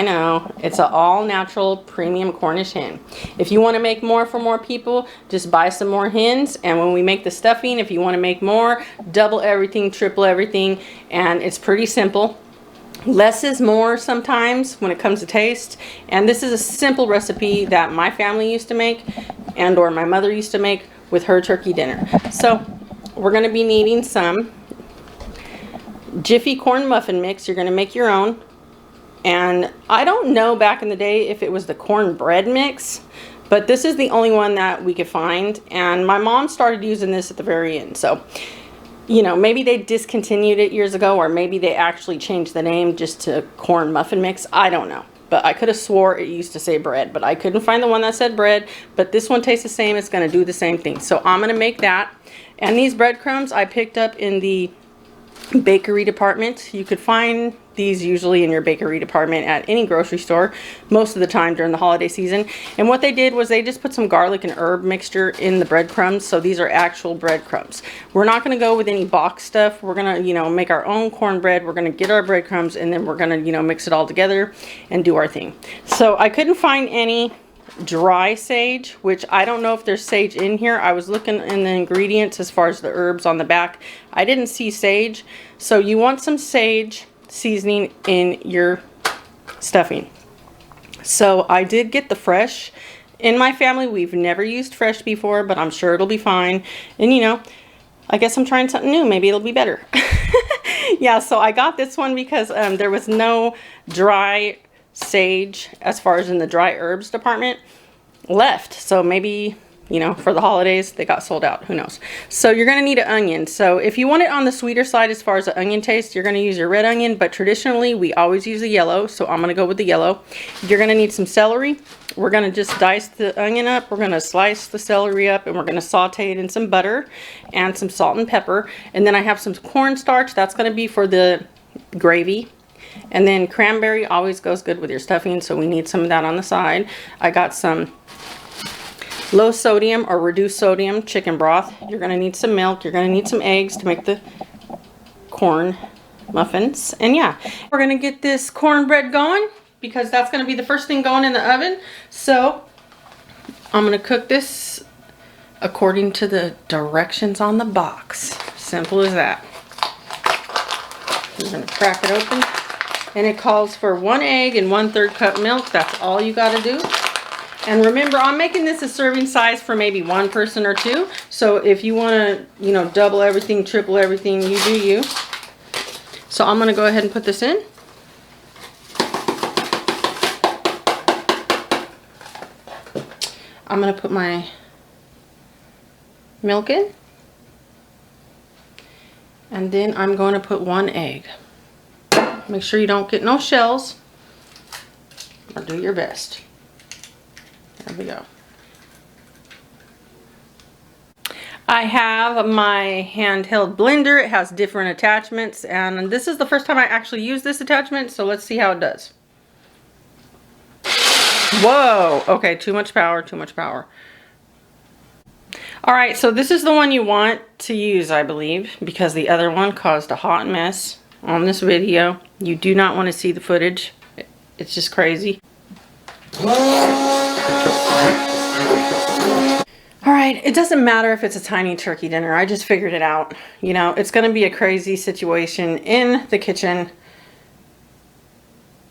I know, it's an all-natural premium Cornish hen. If you want to make more for more people, just buy some more hens, and when we make the stuffing, if you want to make more, double everything, triple everything, and it's pretty simple. Less is more sometimes when it comes to taste, and this is a simple recipe that my family used to make and or my mother used to make with her turkey dinner. So we're going to be needing some Jiffy corn muffin mix. You're going to make your own. And I don't know back in the day if it was the cornbread mix, but this is the only one that we could find. And my mom started using this at the very end. So, you know, maybe they discontinued it years ago, or maybe they actually changed the name just to corn muffin mix. I don't know. But I could have swore it used to say bread, but I couldn't find the one that said bread. But this one tastes the same. It's going to do the same thing. So I'm going to make that. And these breadcrumbs I picked up in the bakery department. You could find these usually in your bakery department at any grocery store most of the time during the holiday season. And what they did was they just put some garlic and herb mixture in the breadcrumbs, so these are actual breadcrumbs. We're not going to go with any box stuff. We're going to, you know, make our own cornbread. We're going to get our breadcrumbs, and then we're going to, you know, mix it all together and do our thing. So I couldn't find any dry sage, which I don't know if there's sage in here. I was looking in the ingredients as far as the herbs on the back. I didn't see sage. So you want some sage seasoning in your stuffing. So I did get the fresh. In my family, we've never used fresh before, but I'm sure it'll be fine. And you know, I guess I'm trying something new. Maybe it'll be better. Yeah, so I got this one because there was no dry sage as far as in the dry herbs department left. So maybe, you know, for the holidays they got sold out, who knows. So you're going to need an onion. So if you want it on the sweeter side as far as the onion taste, you're going to use your red onion, but traditionally we always use the yellow, so I'm going to go with the yellow. You're going to need some celery. We're going to just dice the onion up, we're going to slice the celery up, and we're going to saute it in some butter and some salt and pepper. And then I have some cornstarch. That's going to be for the gravy. And then cranberry always goes good with your stuffing, so we need some of that on the side. I got some low sodium or reduced sodium chicken broth. You're going to need some milk. You're going to need some eggs to make the corn muffins. And yeah, we're going to get this cornbread going because that's going to be the first thing going in the oven. So I'm going to cook this according to the directions on the box. Simple as that. I'm going to crack it open. And it calls for 1 egg and 1/3 cup milk. That's all you got to do. And remember, I'm making this a serving size for maybe one person or two. So if you want to, you know, double everything, triple everything, you do you. So I'm going to go ahead and put this in. I'm going to put my milk in. And then I'm going to put 1 egg. Make sure you don't get no shells, or do your best. There we go. I have my handheld blender. It has different attachments, and this is the first time I actually use this attachment, so let's see how it does. Whoa, okay, too much power, too much power. All right, so this is the one you want to use, I believe, because the other one caused a hot mess on this video. You do not want to see the footage. It's just crazy. Alright, it doesn't matter if it's a tiny turkey dinner. I just figured it out. You know, it's going to be a crazy situation in the kitchen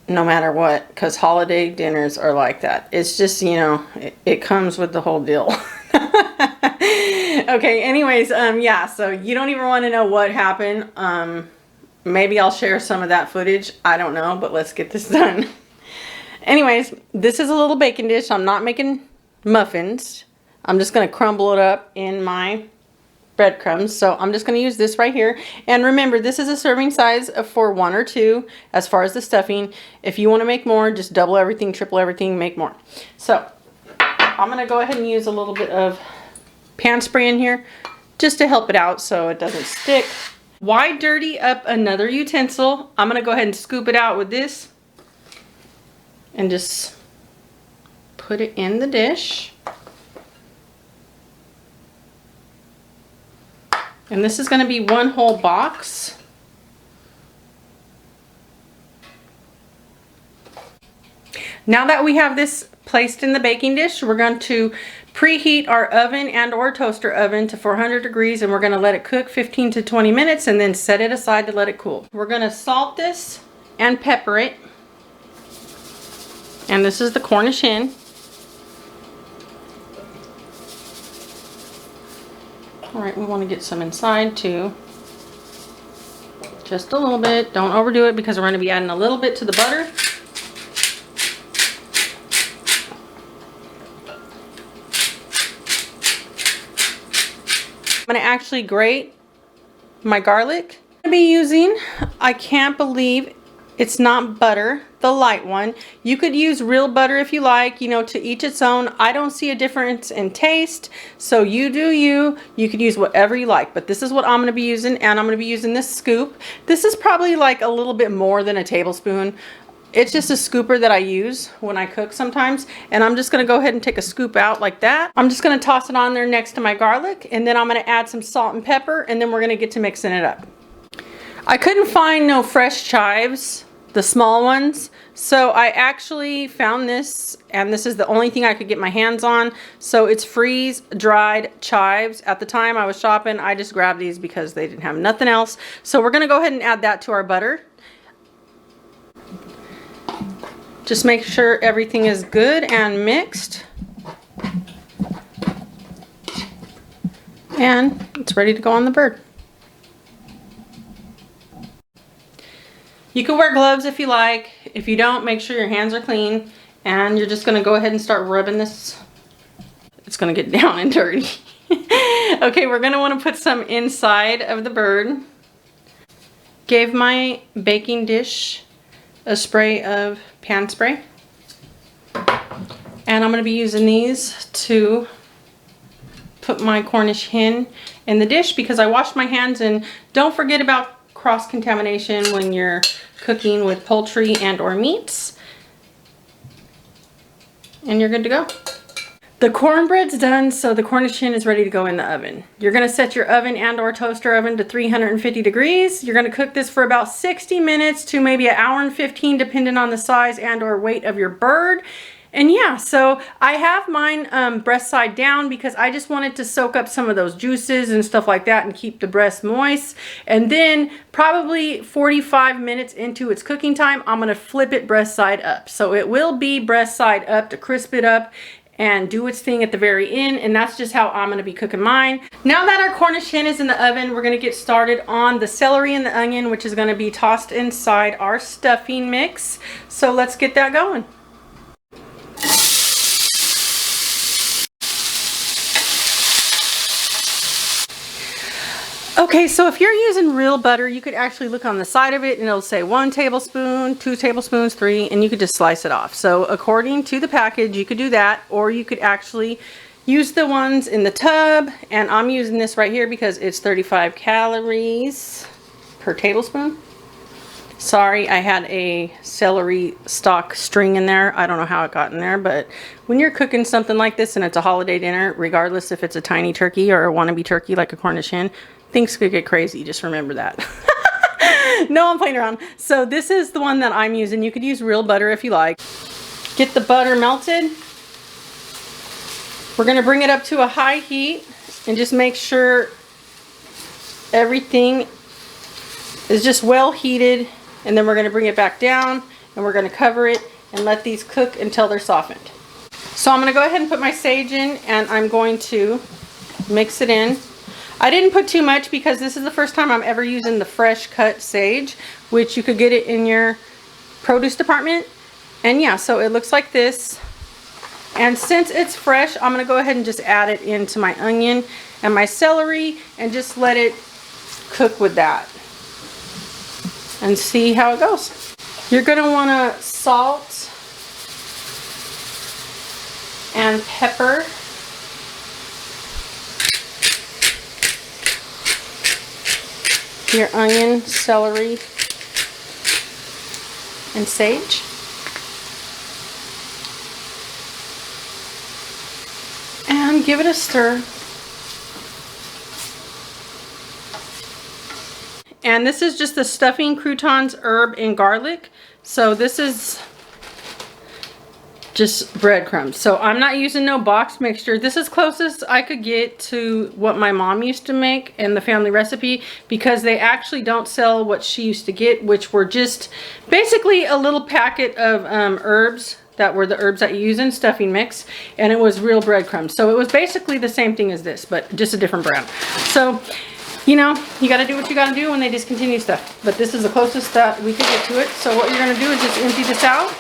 no matter what, because holiday dinners are like that. It's just, you know, it comes with the whole deal. Okay, anyways, yeah, so you don't even want to know what happened. Maybe I'll share some of that footage. I don't know, but let's get this done. Anyways, this is a little baking dish. I'm not making muffins. I'm just going to crumble it up in my breadcrumbs. So I'm just going to use this right here. And remember, this is a serving size for 1 or 2 as far as the stuffing. If you want to make more, just double everything, triple everything, make more. So I'm going to go ahead and use a little bit of pan spray in here just to help it out so it doesn't stick. Why dirty up another utensil? I'm going to go ahead and scoop it out with this and just put it in the dish. And this is going to be 1 whole box. Now that we have this placed in the baking dish, we're going to preheat our oven and or toaster oven to 400 degrees, and we're going to let it cook 15 to 20 minutes and then set it aside to let it cool. We're going to salt this and pepper it. And this is the Cornish hen. All right, we want to get some inside too. Just a little bit. Don't overdo it because we're going to be adding a little bit to the butter. I'm going to actually grate my garlic. I'm going to be using, I can't believe it's not butter, the light one. You could use real butter if you like, you know, to each its own. I don't see a difference in taste, so you do you. You could use whatever you like, but this is what I'm going to be using, and I'm going to be using this scoop. This is probably like a little bit more than a tablespoon. It's just a scooper that I use when I cook sometimes, and I'm just going to go ahead and take a scoop out like that. I'm just going to toss it on there next to my garlic, and then I'm going to add some salt and pepper, and then we're going to get to mixing it up. I couldn't find no fresh chives, the small ones, so I actually found this, and this is the only thing I could get my hands on. So it's freeze-dried chives. At the time I was shopping, I just grabbed these because they didn't have nothing else. So we're going to go ahead and add that to our butter. Just make sure everything is good and mixed. And it's ready to go on the bird. You can wear gloves if you like. If you don't, make sure your hands are clean. And you're just gonna go ahead and start rubbing this. It's gonna get down and dirty. Okay, we're gonna wanna put some inside of the bird. Gave my baking dish a spray of pan spray, and I'm going to be using these to put my Cornish hen in the dish because I washed my hands. And don't forget about cross-contamination when you're cooking with poultry and or meats, and you're good to go. The cornbread's done, so the Cornish hen is ready to go in the oven. You're going to set your oven and or toaster oven to 350 degrees. You're going to cook this for about 60 minutes to maybe an hour and 15, depending on the size and or weight of your bird. And yeah, so I have mine breast side down because I just wanted to soak up some of those juices and stuff like that and keep the breast moist. And then probably 45 minutes into its cooking time, I'm going to flip it breast side up. So it will be breast side up to crisp it up and do its thing at the very end, and that's just how I'm gonna be cooking mine. Now that our Cornish hen is in the oven, we're gonna get started on the celery and the onion, which is gonna be tossed inside our stuffing mix. So let's get that going. Okay, so if you're using real butter, you could actually look on the side of it and it'll say 1 tablespoon, 2 tablespoons, 3, and you could just slice it off. So according to the package, you could do that, or you could actually use the ones in the tub, and I'm using this right here because it's 35 calories per tablespoon. Sorry, I had a celery stalk string in there. I don't know how it got in there, but when you're cooking something like this and it's a holiday dinner, regardless if it's a tiny turkey or a wannabe turkey like a Cornish hen, things could get crazy. Just remember that. No, I'm playing around. So this is the one that I'm using. You could use real butter if you like. Get the butter melted. We're going to bring it up to a high heat and just make sure everything is just well heated. And then we're going to bring it back down and we're going to cover it and let these cook until they're softened. So I'm going to go ahead and put my sage in, and I'm going to mix it in. I didn't put too much because this is the first time I'm ever using the fresh cut sage, which you could get it in your produce department. And yeah, so it looks like this. And since it's fresh, I'm going to go ahead and just add it into my onion and my celery and just let it cook with that and see how it goes. You're going to want to salt and pepper. Your onion, celery, and sage. And give it a stir. And this is just the stuffing, croutons, herb, and garlic. So this is just breadcrumbs. So I'm not using no box mixture. This is closest I could get to what my mom used to make and the family recipe, because they actually don't sell what she used to get, which were just basically a little packet of herbs that were the herbs that you use in stuffing mix, and it was real breadcrumbs. So it was basically the same thing as this, but just a different brand. So, you know, you got to do what you got to do when they discontinue stuff. But this is the closest that we could get to it. So what you're going to do is just empty this out.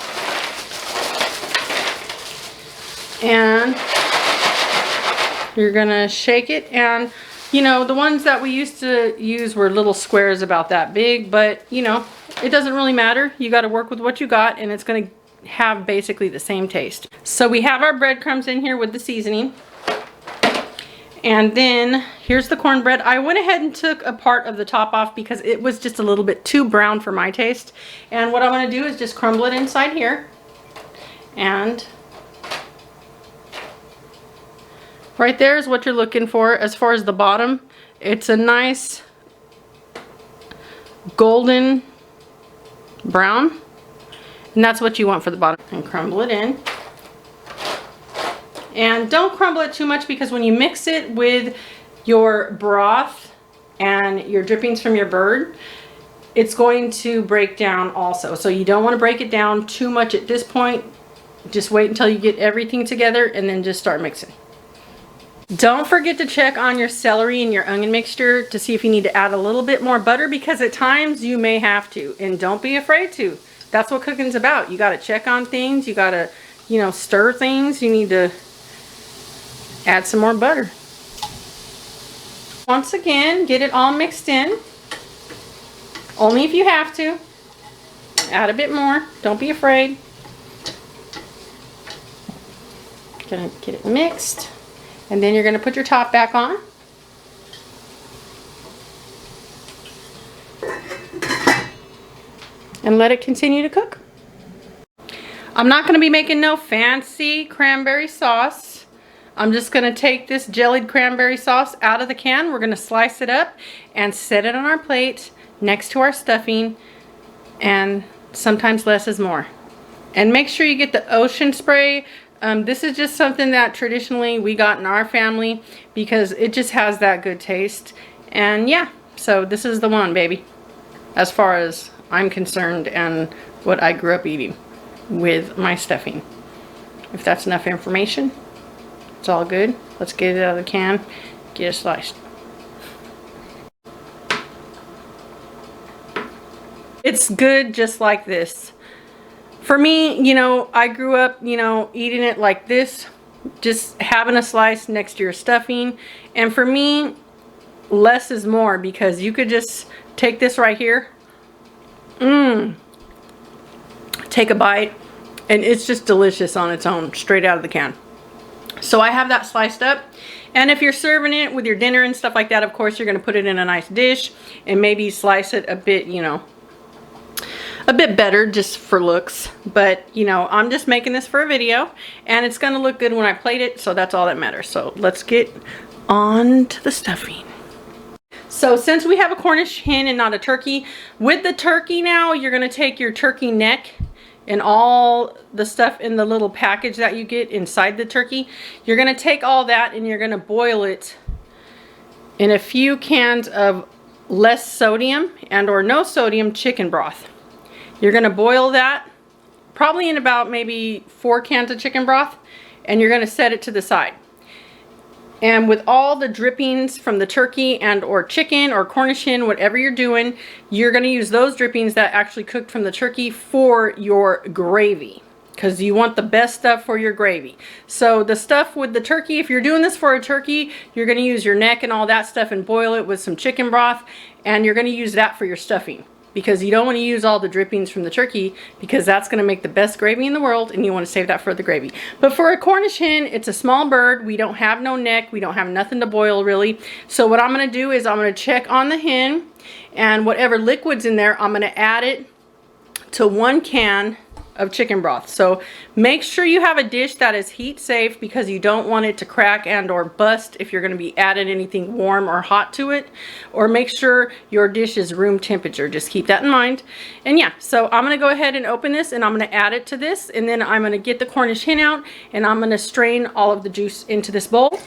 And you're going to shake it. And, you know, the ones that we used to use were little squares about that big. But, you know, it doesn't really matter. You got to work with what you got, and it's going to have basically the same taste. So we have our breadcrumbs in here with the seasoning. And then here's the cornbread. I went ahead and took a part of the top off because it was just a little bit too brown for my taste. And what I'm going to do is just crumble it inside here. And right there is what you're looking for as far as the bottom. It's a nice golden brown. And that's what you want for the bottom. And crumble it in. And don't crumble it too much, because when you mix it with your broth and your drippings from your bird, it's going to break down also. So you don't want to break it down too much at this point. Just wait until you get everything together and then just start mixing. Don't forget to check on your celery and your onion mixture to see if you need to add a little bit more butter, because at times you may have to. And don't be afraid to. That's what cooking's about. You got to check on things. You got to, you know, stir things. You need to add some more butter. Once again, get it all mixed in. Only if you have to. Add a bit more. Don't be afraid. Gonna get it mixed. And then you're gonna put your top back on. And let it continue to cook. I'm not going to be making no fancy cranberry sauce. I'm just going to take this jellied cranberry sauce out of the can. We're going to slice it up and set it on our plate next to our stuffing. And sometimes less is more. And make sure you get the ocean spray. This is just something that traditionally we got in our family because it just has that good taste. And yeah, so this is the one, baby, as far as I'm concerned and what I grew up eating with my stuffing. If that's enough information, it's all good. Let's get it out of the can, get it sliced. It's good just like this. For me, you know, I grew up, you know, eating it like this, just having a slice next to your stuffing. And for me, less is more, because you could just take this right here, take a bite, and it's just delicious on its own, straight out of the can. So I have that sliced up. And if you're serving it with your dinner and stuff like that, of course, you're going to put it in a nice dish and maybe slice it a bit, you know, a bit better just for looks. But, you know, I'm just making this for a video, and it's going to look good when I plate it, so that's all that matters. So let's get on to the stuffing. So since we have a Cornish hen and not a turkey, with the turkey now, you're going to take your turkey neck and all the stuff in the little package that you get inside the turkey. You're going to take all that and you're going to boil it in a few cans of less sodium and or no sodium chicken broth. You're going to boil that probably in about maybe 4 cans of chicken broth, and you're going to set it to the side. And with all the drippings from the turkey and or chicken or Cornish hen, whatever you're doing, you're going to use those drippings that actually cooked from the turkey for your gravy, because you want the best stuff for your gravy. So the stuff with the turkey, if you're doing this for a turkey, you're going to use your neck and all that stuff and boil it with some chicken broth, and you're going to use that for your stuffing. Because you don't want to use all the drippings from the turkey, because that's going to make the best gravy in the world, and you want to save that for the gravy. But for a Cornish hen, it's a small bird. We don't have no neck. We don't have nothing to boil really. So what I'm going to do is I'm going to check on the hen, and whatever liquid's in there, I'm going to add it to 1 can of chicken broth. So make sure you have a dish that is heat safe, because you don't want it to crack and or bust if you're going to be adding anything warm or hot to it. Or make sure your dish is room temperature. Just keep that in mind. And yeah, so I'm going to go ahead and open this, and I'm going to add it to this, and then I'm going to get the Cornish hen out, and I'm going to strain all of the juice into this bowl.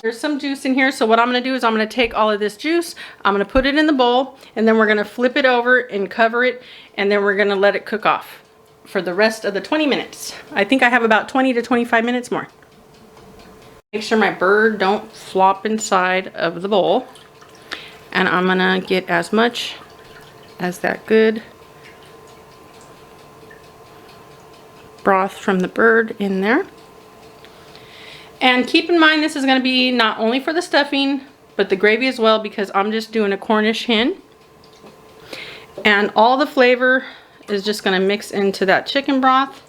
There's some juice in here, so what I'm going to do is I'm going to take all of this juice, I'm going to put it in the bowl, and then we're going to flip it over and cover it, and then we're going to let it cook off for the rest of the 20 minutes. I think I have about 20 to 25 minutes more. Make sure my bird don't flop inside of the bowl, and I'm going to get as much as that good broth from the bird in there. And keep in mind, this is going to be not only for the stuffing, but the gravy as well, because I'm just doing a Cornish hen. And all the flavor is just going to mix into that chicken broth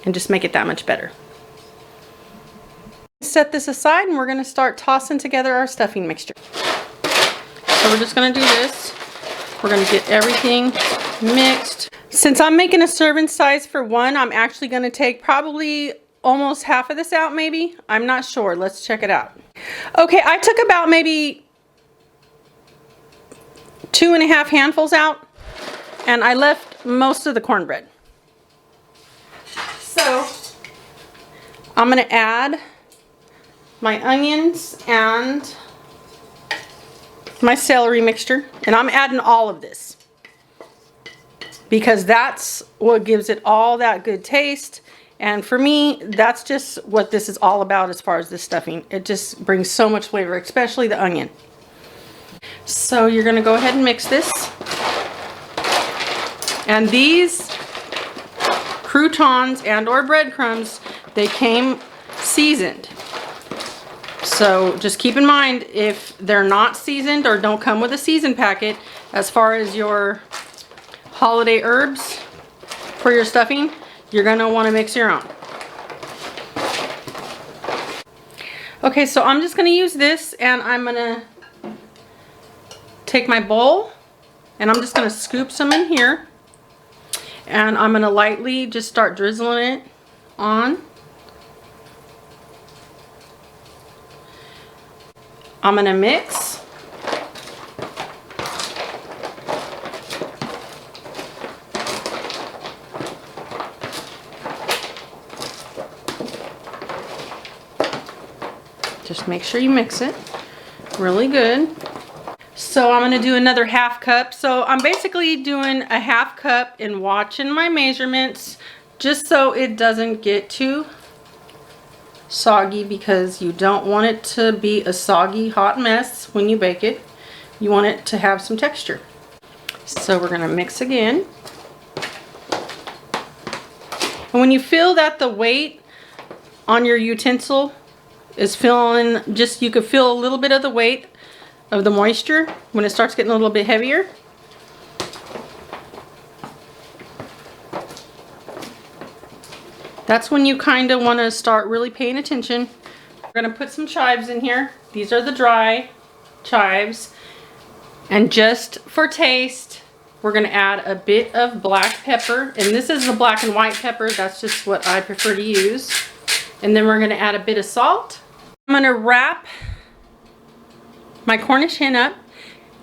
and just make it that much better. Set this aside, and we're going to start tossing together our stuffing mixture. So we're just going to do this. We're going to get everything mixed. Since I'm making a serving size for one, I'm actually going to take probably almost half of this out, maybe. I'm not sure. Let's check it out. Okay, I took about maybe 2.5 handfuls out, and I left most of the cornbread. So I'm going to add my onions and my celery mixture, and I'm adding all of this, because that's what gives it all that good taste. And for me, that's just what this is all about as far as this stuffing. It just brings so much flavor, especially the onion. So you're going to go ahead and mix this. And these croutons and or breadcrumbs, they came seasoned. So just keep in mind, if they're not seasoned or don't come with a seasoned packet, as far as your holiday herbs for your stuffing, you're going to want to mix your own. Okay, so I'm just going to use this, and I'm going to take my bowl, and I'm just going to scoop some in here, and I'm going to lightly just start drizzling it on. I'm going to mix. Just make sure you mix it really good. So I'm going to do another half cup. So I'm basically doing a half cup and watching my measurements, just so it doesn't get too soggy, because you don't want it to be a soggy hot mess when you bake it. You want it to have some texture. So we're going to mix again. And when you feel that the weight on your utensil is feeling, just, you could feel a little bit of the weight of the moisture when it starts getting a little bit heavier. That's when you kind of want to start really paying attention. We're going to put some chives in here. These are the dry chives. And just for taste, we're going to add a bit of black pepper. And this is the black and white pepper. That's just what I prefer to use. And then we're going to add a bit of salt. I'm going to wrap my Cornish hen up.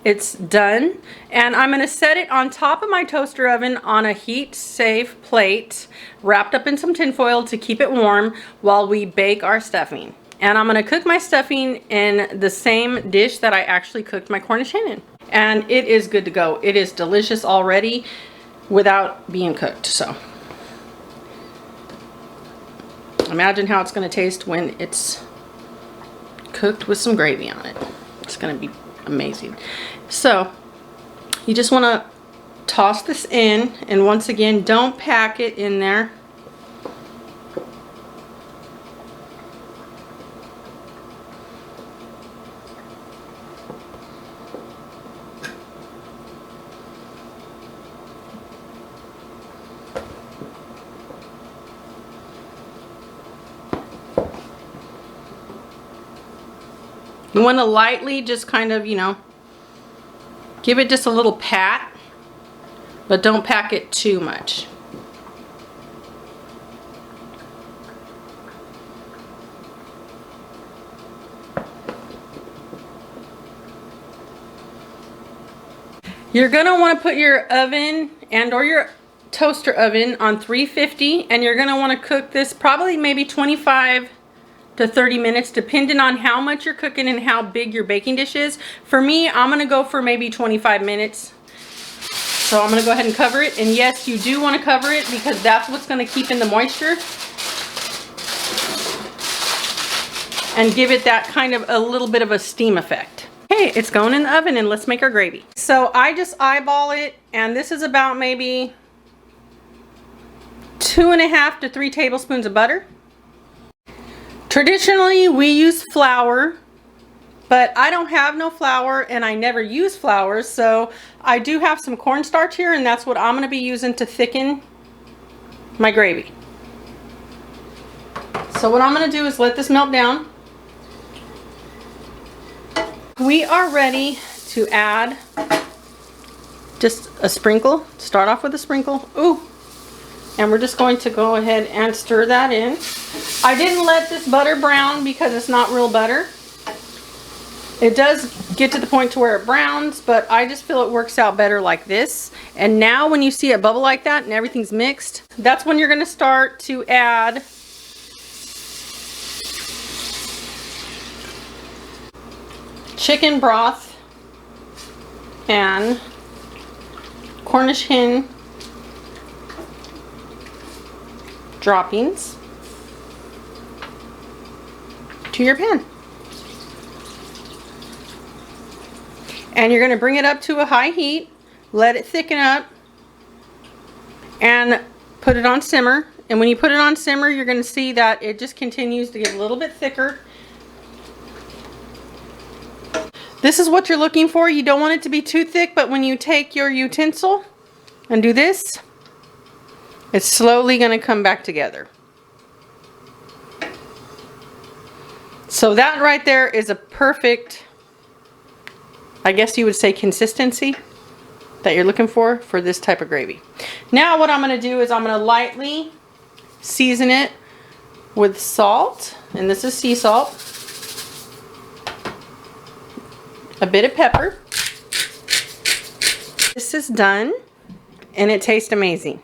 It's done. And I'm going to set it on top of my toaster oven on a heat-safe plate, wrapped up in some tin foil to keep it warm while we bake our stuffing. And I'm going to cook my stuffing in the same dish that I actually cooked my Cornish hen in. And it is good to go. It is delicious already without being cooked. So imagine how it's going to taste when it's cooked with some gravy on it. It's going to be amazing. So you just want to toss this in, and once again, don't pack it in there. You want to lightly just kind of, you know, Give it just a little pat, but don't pack it too much. You're gonna want to put your oven and or your toaster oven on 350, and you're gonna want to cook this probably maybe 25 to 30 minutes depending on how much you're cooking and how big your baking dish is. For me, I'm gonna go for maybe 25 minutes. So I'm gonna go ahead and cover it, and yes, you do want to cover it because that's what's gonna keep in the moisture and give it that kind of a little bit of a steam effect. Okay, it's going in the oven, and let's make our gravy. So I just eyeball it, and this is about maybe 2.5 to 3 tablespoons of butter. Traditionally, we use flour, but I don't have no flour, and I never use flour, so I do have some cornstarch here, and that's what I'm going to be using to thicken my gravy. So what I'm going to do is let this melt down. We are ready to add just a sprinkle. Start off with a sprinkle. Ooh. And we're just going to go ahead and stir that in. I didn't let this butter brown because it's not real butter. It does get to the point to where it browns, but I just feel it works out better like this. And now when you see it bubble like that and everything's mixed, that's when you're going to start to add chicken broth and Cornish hen droppings to your pan. And you're going to bring it up to a high heat, let it thicken up, and put it on simmer. And when you put it on simmer, you're going to see that it just continues to get a little bit thicker. This is what you're looking for. You don't want it to be too thick, but when you take your utensil and do this, it's slowly going to come back together. So that right there is a perfect, I guess you would say, consistency that you're looking for this type of gravy. Now what I'm going to do is I'm going to lightly season it with salt, and this is sea salt, a bit of pepper. This is done, and it tastes amazing.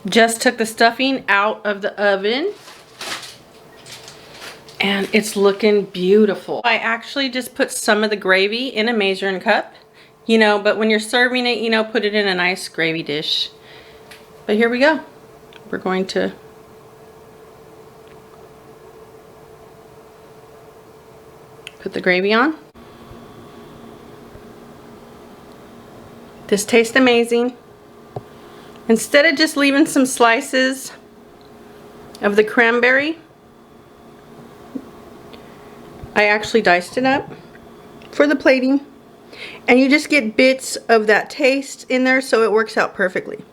Just took the stuffing out of the oven, and it's looking beautiful. I actually just put some of the gravy in a measuring cup, you know, but when you're serving it, you know, put it in a nice gravy dish. But here we go. We're going to put the gravy on. This tastes amazing. Instead of just leaving some slices of the cranberry, I actually diced it up for the plating. And you just get bits of that taste in there, so it works out perfectly.